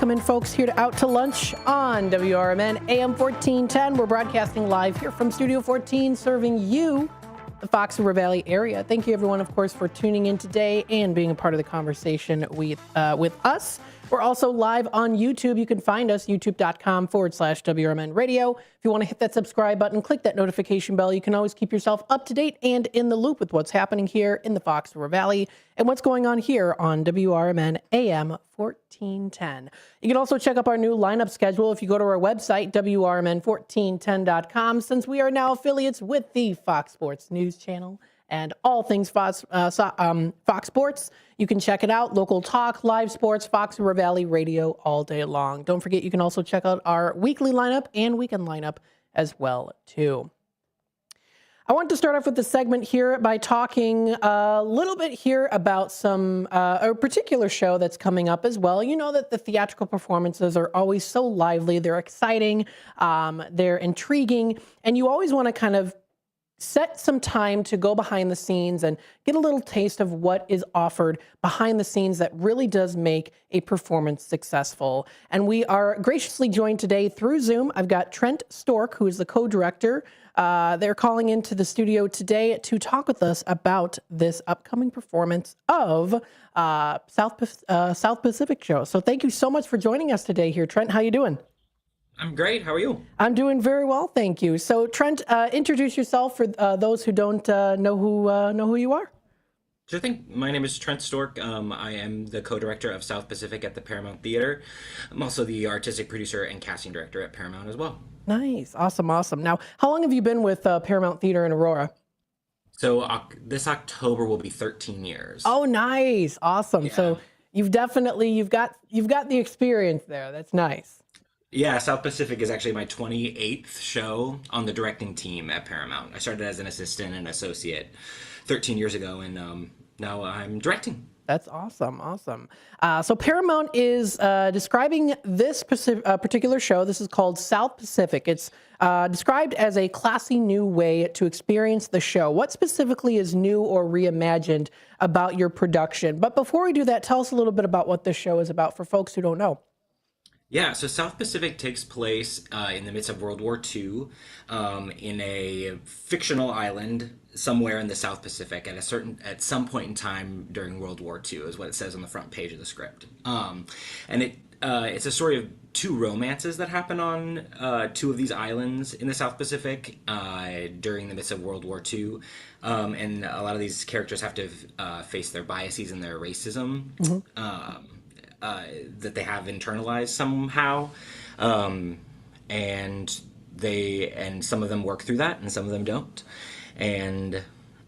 welcoming folks here to Out to Lunch on WRMN AM 1410. We're broadcasting live here from Studio 14, serving you, the Fox River Valley area. Thank you, everyone, of course, for tuning in today and being a part of the conversation with us. We're also live on YouTube. You can find us, youtube.com/WRMN Radio. If you want to hit that subscribe button, click that notification bell. You can always keep yourself up to date and in the loop with what's happening here in the Fox River Valley and what's going on here on WRMN AM 1410. You can also check up our new lineup schedule if you go to our website, WRMN1410.com, since we are now affiliates with the Fox Sports News Channel and all things Fox Sports. You can check it out. Local talk, live sports, Fox River Valley Radio all day long. Don't forget, you can also check out our weekly lineup and weekend lineup as well, too. I want to start off with the segment here by talking a little bit here about a particular show that's coming up as well. You know that the theatrical performances are always so lively. They're exciting. They're intriguing. And you always want to kind of set some time to go behind the scenes and get a little taste of what is offered behind the scenes that really does make a performance successful. And we are graciously joined today through Zoom. I've got Trent Stork, who is the co-director. They're calling into the studio today to talk with us about this upcoming performance of South Pacific Show. So thank you so much for joining us today here, Trent. How you doing? I'm great. How are you? I'm doing very well, thank you. So, Trent, introduce yourself for those who don't know who you are. Sure thing. My name is Trent Stork. I am the co-director of South Pacific at the Paramount Theater. I'm also the artistic producer and casting director at Paramount as well. Nice. Awesome. Now, how long have you been with Paramount Theater in Aurora? So this October will be 13 years. Oh, nice. Awesome. Yeah. So you've got the experience there. That's nice. Yeah, South Pacific is actually my 28th show on the directing team at Paramount. I started as an assistant and associate 13 years ago, and now I'm directing. That's awesome. So Paramount is describing this particular show. This is called South Pacific. It's described as a classy new way to experience the show. What specifically is new or reimagined about your production? But before we do that, tell us a little bit about what this show is about for folks who don't know. Yeah, so South Pacific takes place in the midst of World War II in a fictional island somewhere in the South Pacific at some point in time during World War II is what it says on the front page of the script. And it's a story of two romances that happen on two of these islands in the South Pacific during the midst of World War II. And a lot of these characters have to face their biases and their racism. Mm-hmm. That they have internalized somehow, and some of them work through that, and some of them don't.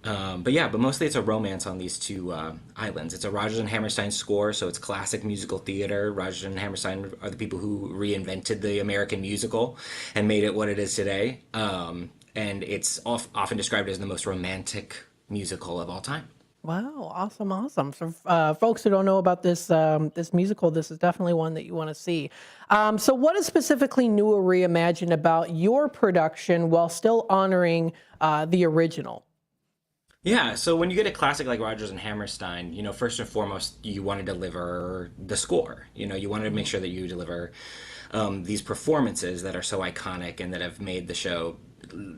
But mostly it's a romance on these two islands. It's a Rodgers and Hammerstein score, so it's classic musical theater. Rodgers and Hammerstein are the people who reinvented the American musical and made it what it is today. And it's often described as the most romantic musical of all time. Wow, awesome. So folks who don't know about this musical, this is definitely one that you want to see. So what is specifically new or reimagined about your production while still honoring the original? Yeah, so when you get a classic like Rodgers and Hammerstein, first and foremost, you want to deliver the score. You want to make sure that you deliver these performances that are so iconic and that have made the show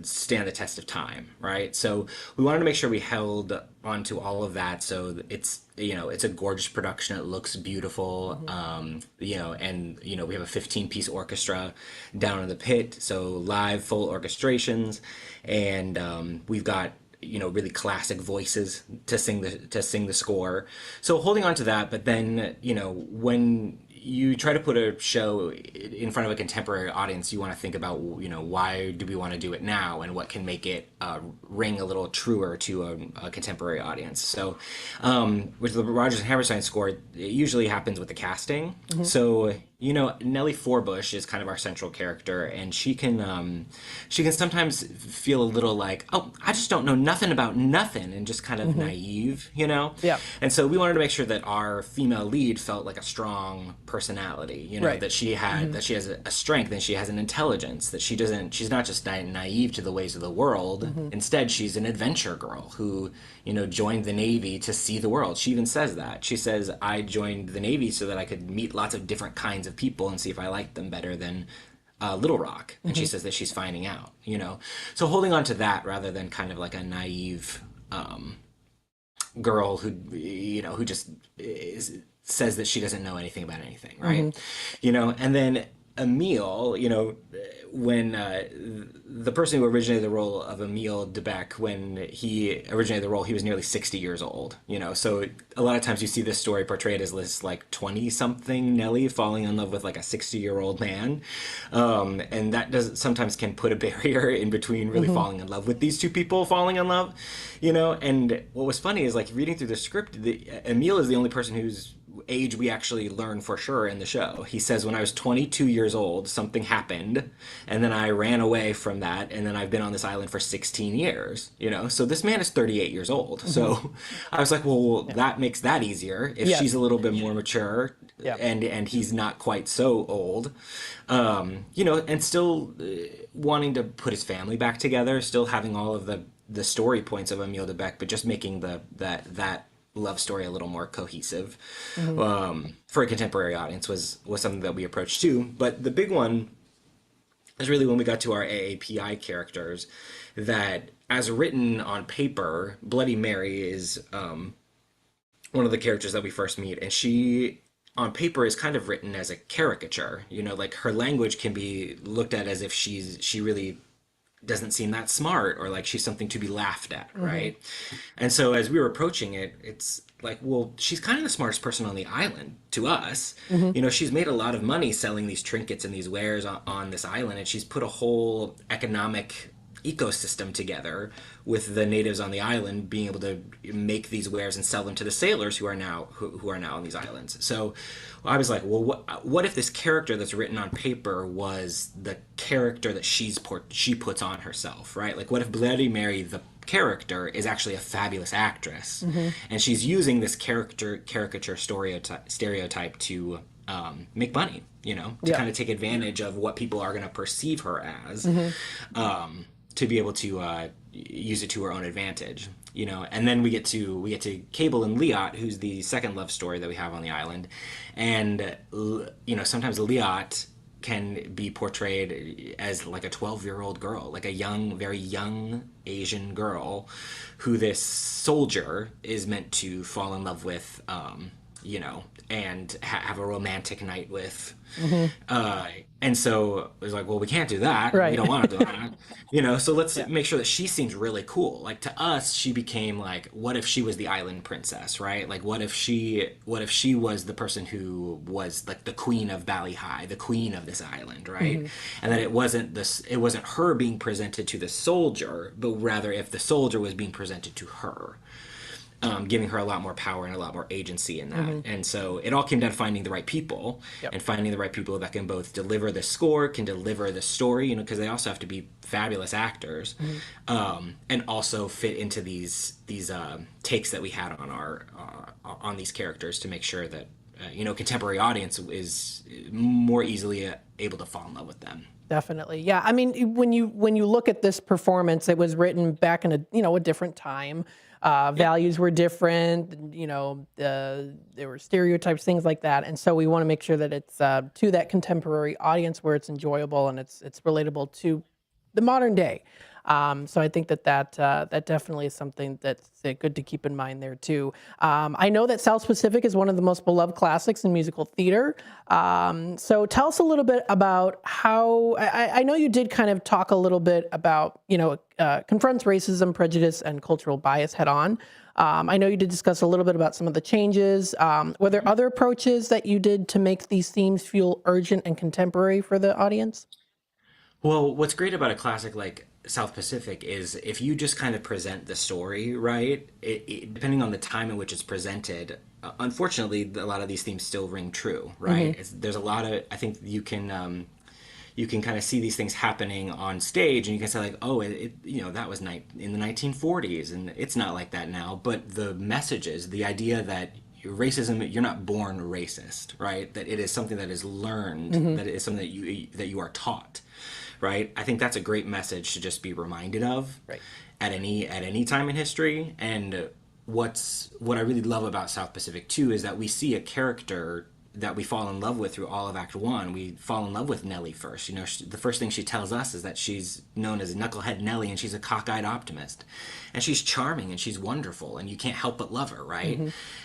stand the test of time, right? So we wanted to make sure we held onto all of that. So it's a gorgeous production. It looks beautiful. Mm-hmm. We have a 15-piece orchestra down in the pit. So live full orchestrations, and we've got really classic voices to sing the score. So holding on to that, but then when you try to put a show in front of a contemporary audience, you want to think about, why do we want to do it now and what can make it ring a little truer to a contemporary audience. So with the Rodgers and Hammerstein score, it usually happens with the casting. Mm-hmm. So, Nellie Forbush is kind of our central character, and she can sometimes feel a little like, oh, I just don't know nothing about nothing, and just kind of mm-hmm. naive, Yeah. And so we wanted to make sure that our female lead felt like a strong personality, right. that she had, mm-hmm. that she has a strength and she has an intelligence, that she's not just naive to the ways of the world. Mm-hmm. Instead, she's an adventure girl who, joined the Navy to see the world. She even says that. She says, I joined the Navy so that I could meet lots of different kinds of of people and see if I like them better than Little Rock. And she says that she's finding out, you know. So holding on to that rather than kind of like a naive girl who, you know, who just says that she doesn't know anything about anything, right? You know, and then Emil, you know, when the person who originated the role of Emil Debec, when he originated the role, he was nearly 60 years old, you know. So a lot of times you see this story portrayed as this like 20-something Nellie falling in love with like a 60-year-old man. And that does sometimes can put a barrier in between really falling in love with these two people falling in love, you know. And what was funny is like reading through the script, Emil is the only person whose age we actually learn for sure in the show. He says, when I was 22 years old, something happened, and then I ran away from that, and then I've been on this island for 16 years, you know? So this man is 38 years old. So I was like, well, that makes that easier. If she's a little bit more mature, and he's not quite so old, you know, and still wanting to put his family back together, still having all of the story points of Emile Debec, but just making that love story a little more cohesive for a contemporary audience was something that we approached too. But the big one is really when we got to our AAPI characters, that as written on paper, Bloody Mary is one of the characters that we first meet, and she on paper is kind of written as a caricature, you know, like her language can be looked at as if she really doesn't seem that smart, or like she's something to be laughed at, right? And so as we were approaching it, it's like, well, she's kind of the smartest person on the island to us. You know, she's made a lot of money selling these trinkets and these wares on this island, and she's put a whole economic ecosystem together with the natives on the island being able to make these wares and sell them to the sailors who are now on these islands. So I was like, well, what if this character that's written on paper was the character that she puts on herself, right? Like, what if Bloody Mary, the character, is actually a fabulous actress, and she's using this caricature stereotype to make money, you know, to kind of take advantage of what people are going to perceive her as, to be able to use it to her own advantage, you know. And then we get to Cable and Liat, who's the second love story that we have on the island, and you know, sometimes Liat can be portrayed as like a 12-year-old girl, like a young, very young Asian girl who this soldier is meant to fall in love with, you know, and have a romantic night with. And so it was like, well, we can't do that. Right. We don't want to do that. You know, so let's make sure that she seems really cool. Like, to us, she became like, what if she was the island princess, right? Like, what if she was the person who was like the queen of Bali High, the queen of this island, right? And that it wasn't her being presented to the soldier, but rather if the soldier was being presented to her. Giving her a lot more power and a lot more agency in that. And so it all came down to finding the right people, and finding the right people that can both deliver the score, can deliver the story, you know, because they also have to be fabulous actors, and also fit into these takes that we had on our on these characters to make sure that you know, contemporary audience is more easily able to fall in love with them. Definitely. Yeah. I mean, when you look at this performance, it was written back in a different time. Values were different, you know, there were stereotypes, things like that. And so we want to make sure that it's to that contemporary audience where it's enjoyable and it's relatable to the modern day. So I think that definitely is something that's good to keep in mind there too. I know that South Pacific is one of the most beloved classics in musical theater. So tell us a little bit about how, I know you did kind of talk a little bit about, you know, confronts racism, prejudice, and cultural bias head on. I know you did discuss a little bit about some of the changes. Were there other approaches that you did to make these themes feel urgent and contemporary for the audience? Well, what's great about a classic like South Pacific is if you just kind of present the story right, depending on the time in which it's presented, unfortunately, a lot of these themes still ring true, right? There's a lot of, I think you can kind of see these things happening on stage, and you can say like, oh, you know, that was in the 1940s, and it's not like that now. But the messages, the idea that racism, you're not born racist, right? That it is something that is learned, that it is something that you are taught. Right, I think that's a great message to just be reminded of at any time in history. And what I really love about South Pacific too is that we see a character that we fall in love with through all of Act One. We fall in love with Nellie first. You know, the first thing she tells us is that she's known as Knucklehead Nellie, and she's a cockeyed optimist, and she's charming and she's wonderful, and you can't help but love her, right?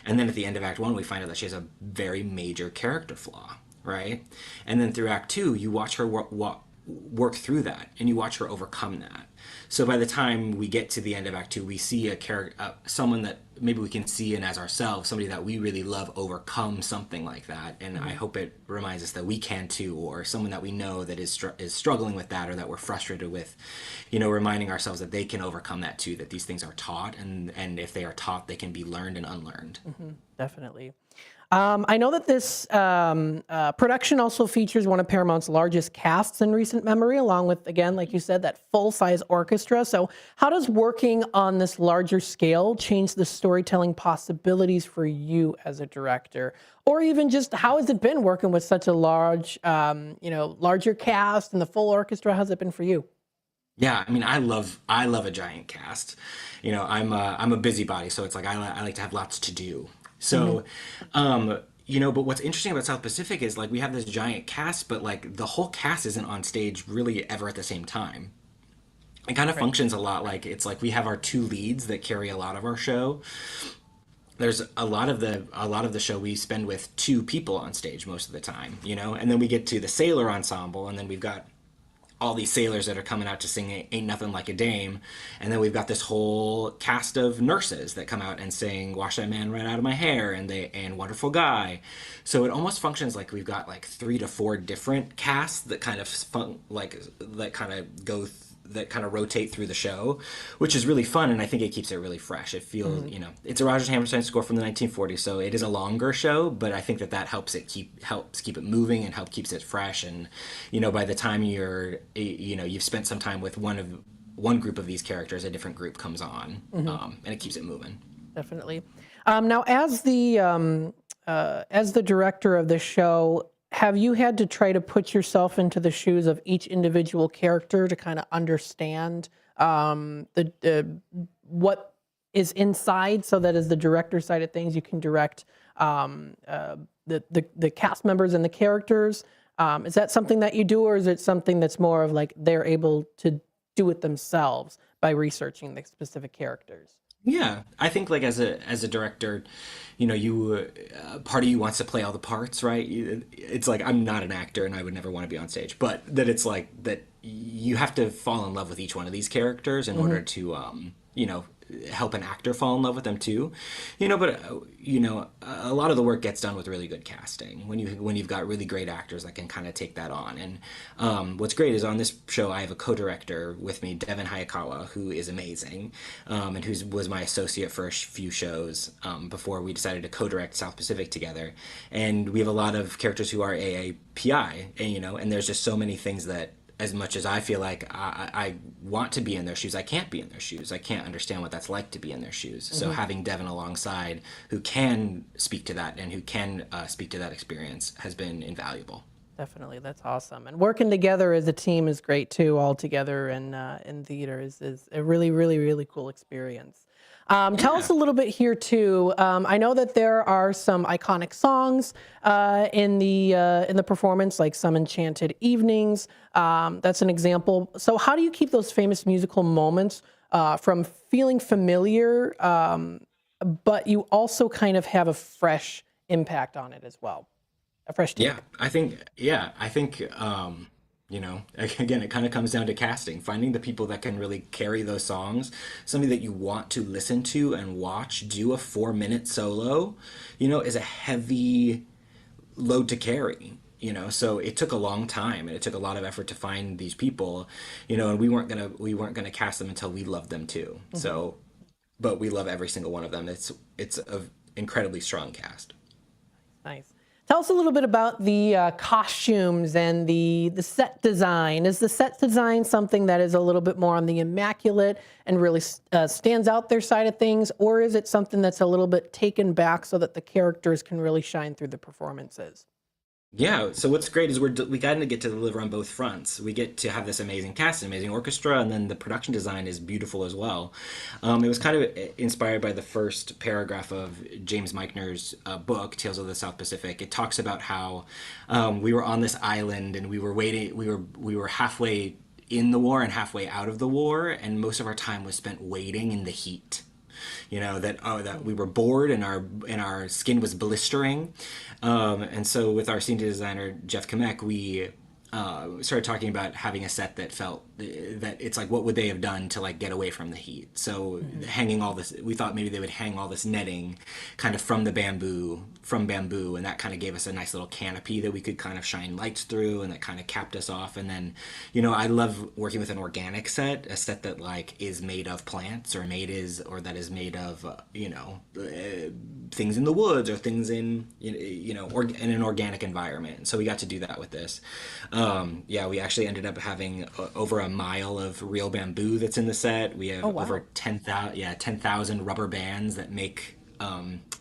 And then at the end of Act One, we find out that she has a very major character flaw, right? And then through Act Two, you watch her work through that, and you watch her overcome that. So by the time we get to the end of Act Two, we see a character, someone that maybe we can see in as ourselves, somebody that we really love overcome something like that. And I hope it reminds us that we can too, or someone that we know that is struggling with that, or that we're frustrated with, you know, reminding ourselves that they can overcome that too, that these things are taught, and if they are taught, they can be learned and unlearned. Definitely. I know that this production also features one of Paramount's largest casts in recent memory, along with, again, like you said, that full-size orchestra. So how does working on this larger scale change the storytelling possibilities for you as a director? Or even just how has it been working with such a large, larger cast and the full orchestra? How's it been for you? Yeah, I mean, I love a giant cast. You know, I'm a busybody, so it's like I like to have lots to do. So, you know, but what's interesting about South Pacific is like we have this giant cast, but like the whole cast isn't on stage really ever at the same time. It kind of functions a lot like it's like we have our two leads that carry a lot of our show. There's a lot of the show we spend with two people on stage most of the time, you know, and then we get to the sailor ensemble, and then we've got all these sailors that are coming out to sing Ain't Nothing Like a Dame. And then we've got this whole cast of nurses that come out and sing Wash That Man Right Out of My Hair and Wonderful Guy. So it almost functions like we've got like 3 to 4 different casts that kind of that kind of rotate through the show, which is really fun, and I think it keeps it really fresh. It feels, you know, it's a Rodgers and Hammerstein score from the 1940s, so it is a longer show, but I think that helps keep it moving and keeps it fresh. And you know, by the time you've spent some time with one group of these characters, a different group comes on, and it keeps it moving. Definitely. Now, as the director of the show, have you had to try to put yourself into the shoes of each individual character to kind of understand what is inside, so that as the director side of things, you can direct the cast members and the characters? Is that something that you do, or is it something that's more of like they're able to do it themselves by researching the specific characters? Yeah, I think like as a director, you know, you part of you wants to play all the parts, right? It's like I'm not an actor and I would never want to be on stage, but that it's like that you have to fall in love with each one of these characters in order to you know, help an actor fall in love with them too, you know. But you know, a lot of the work gets done with really good casting when you've got really great actors that can kind of take that on. And what's great is on this show I have a co-director with me, Devin Hayakawa, who is amazing, and who was my associate for a few shows before we decided to co-direct South Pacific together. And we have a lot of characters who are AAPI, and you know, and there's just so many things that, as much as I feel like I want to be in their shoes, I can't be in their shoes. I can't understand what that's like to be in their shoes. So having Devin alongside who can speak to that and who can speak to that experience has been invaluable. Definitely, that's awesome. And working together as a team is great too. All together in theater is a really, really, really cool experience. Tell us a little bit here too. I know that there are some iconic songs in the performance, like Some Enchanted Evenings. That's an example. So how do you keep those famous musical moments from feeling familiar, but you also kind of have a fresh impact on it as well? A fresh take. I think, you know, again, it kind of comes down to casting, finding the people that can really carry those songs, somebody that you want to listen to and watch do a 4-minute solo, you know, is a heavy load to carry. You know, so it took a long time and it took a lot of effort to find these people, you know, and we weren't gonna cast them until we loved them too. So, but we love every single one of them. It's a incredibly strong cast. Nice. Tell us a little bit about the costumes and the set design. Is the set design something that is a little bit more on the immaculate and really stands out their side of things, or is it something that's a little bit taken back so that the characters can really shine through the performances? Yeah, so what's great is we got to get to deliver on both fronts. We get to have this amazing cast, an amazing orchestra, and then the production design is beautiful as well. It was kind of inspired by the first paragraph of James Michner's book, Tales of the South Pacific. It talks about how we were on this island and we were waiting. We were halfway in the war and halfway out of the war, and most of our time was spent waiting in the heat. That we were bored and our skin was blistering, and so with our scene designer Jeff Kamek, we started talking about having a set that felt that it's like, what would they have done to like get away from the heat? So hanging all this, we thought maybe they would hang all this netting kind of from bamboo, and that kind of gave us a nice little canopy that we could kind of shine lights through, and that kind of capped us off. And then, I love working with an organic set, a set that like is made of plants or that is made of things in the woods or things in or in an organic environment. So we got to do that with this. We actually ended up having over a mile of real bamboo that's in the set. We have over 10,000 rubber bands that make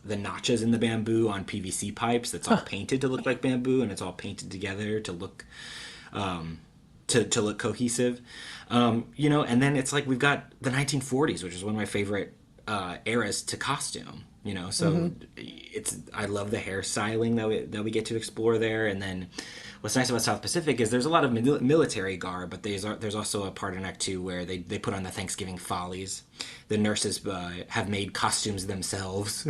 the notches in the bamboo on PVC pipes. That's all painted to look like bamboo, and it's all painted together to look to look cohesive. And then it's like we've got the 1940s, which is one of my favorite eras to costume. So I love the hairstyling that we get to explore there. And then what's nice about South Pacific is there's a lot of military garb, but there's also a part in Act 2 where they put on the Thanksgiving follies. The nurses have made costumes themselves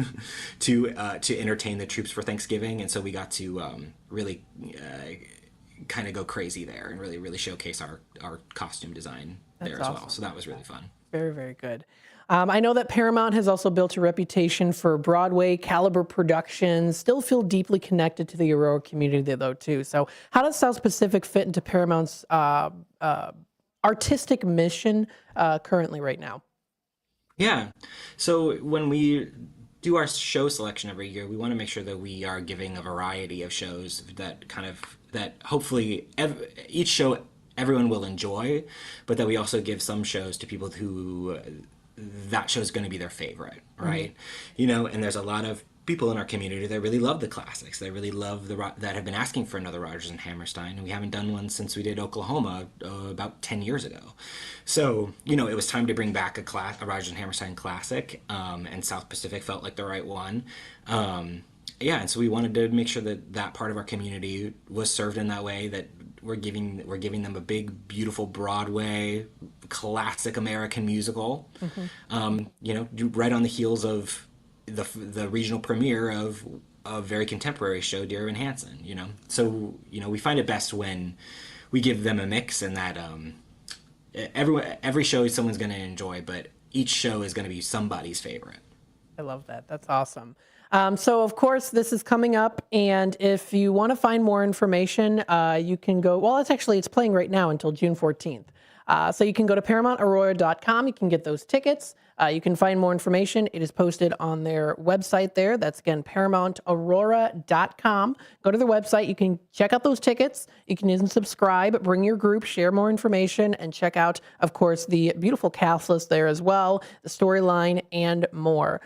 to entertain the troops for Thanksgiving, and so we got to really kind of go crazy there and really showcase our costume design there as well. So that was really fun. Very, very good. I know that Paramount has also built a reputation for Broadway caliber productions, still feel deeply connected to the Aurora community though too. So how does South Pacific fit into Paramount's artistic mission currently right now? Yeah. So when we do our show selection every year, we want to make sure that we are giving a variety of shows that hopefully each show everyone will enjoy, but that we also give some shows to people who that show is going to be their favorite, right? And there's a lot of people in our community that really love the classics. They really love that have been asking for another Rodgers and Hammerstein, and we haven't done one since we did Oklahoma about 10 years ago. So it was time to bring back a Rodgers and Hammerstein classic, and South Pacific felt like the right one. And so we wanted to make sure that part of our community was served in that way, that we're giving them a big, beautiful Broadway classic American musical, right on the heels of the regional premiere of a very contemporary show, Dear Evan Hansen. So we find it best when we give them a mix, and that every show someone's going to enjoy, but each show is going to be somebody's favorite. I love that. That's awesome. So, of course, this is coming up, and if you want to find more information, you can go, well, it's playing right now until June 14th. So you can go to ParamountAurora.com. You can get those tickets. You can find more information. It is posted on their website there. That's, again, ParamountAurora.com. Go to their website. You can check out those tickets. You can even subscribe, bring your group, share more information, and check out, of course, the beautiful cast list there as well, the storyline, and more.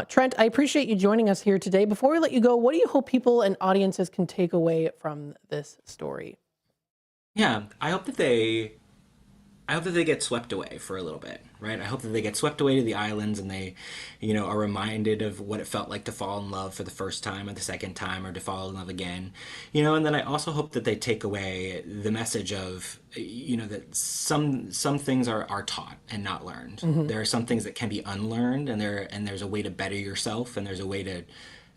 Trent, I appreciate you joining us here today. Before we let you go, what do you hope people and audiences can take away from this story? Yeah, I hope that they get swept away for a little bit, right? I hope that they get swept away to the islands, and they, are reminded of what it felt like to fall in love for the first time or the second time, or to fall in love again, and then I also hope that they take away the message of, that some things are taught and not learned. There are some things that can be unlearned, and there's a way to better yourself, and there's a way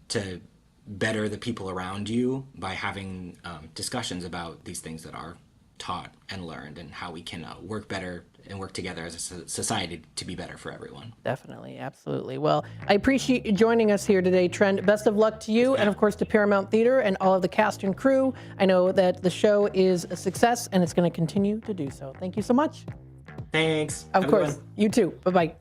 to better the people around you by having discussions about these things that are taught and learned, and how we can work better and work together as a society to be better for everyone. Definitely. Absolutely. Well, I appreciate you joining us here today, Trent. Best of luck to you, and of course to Paramount Theater and all of the cast and crew. I know that the show is a success, and it's going to continue to do so. Thank you so much. Thanks. Of course. You too. Bye-bye.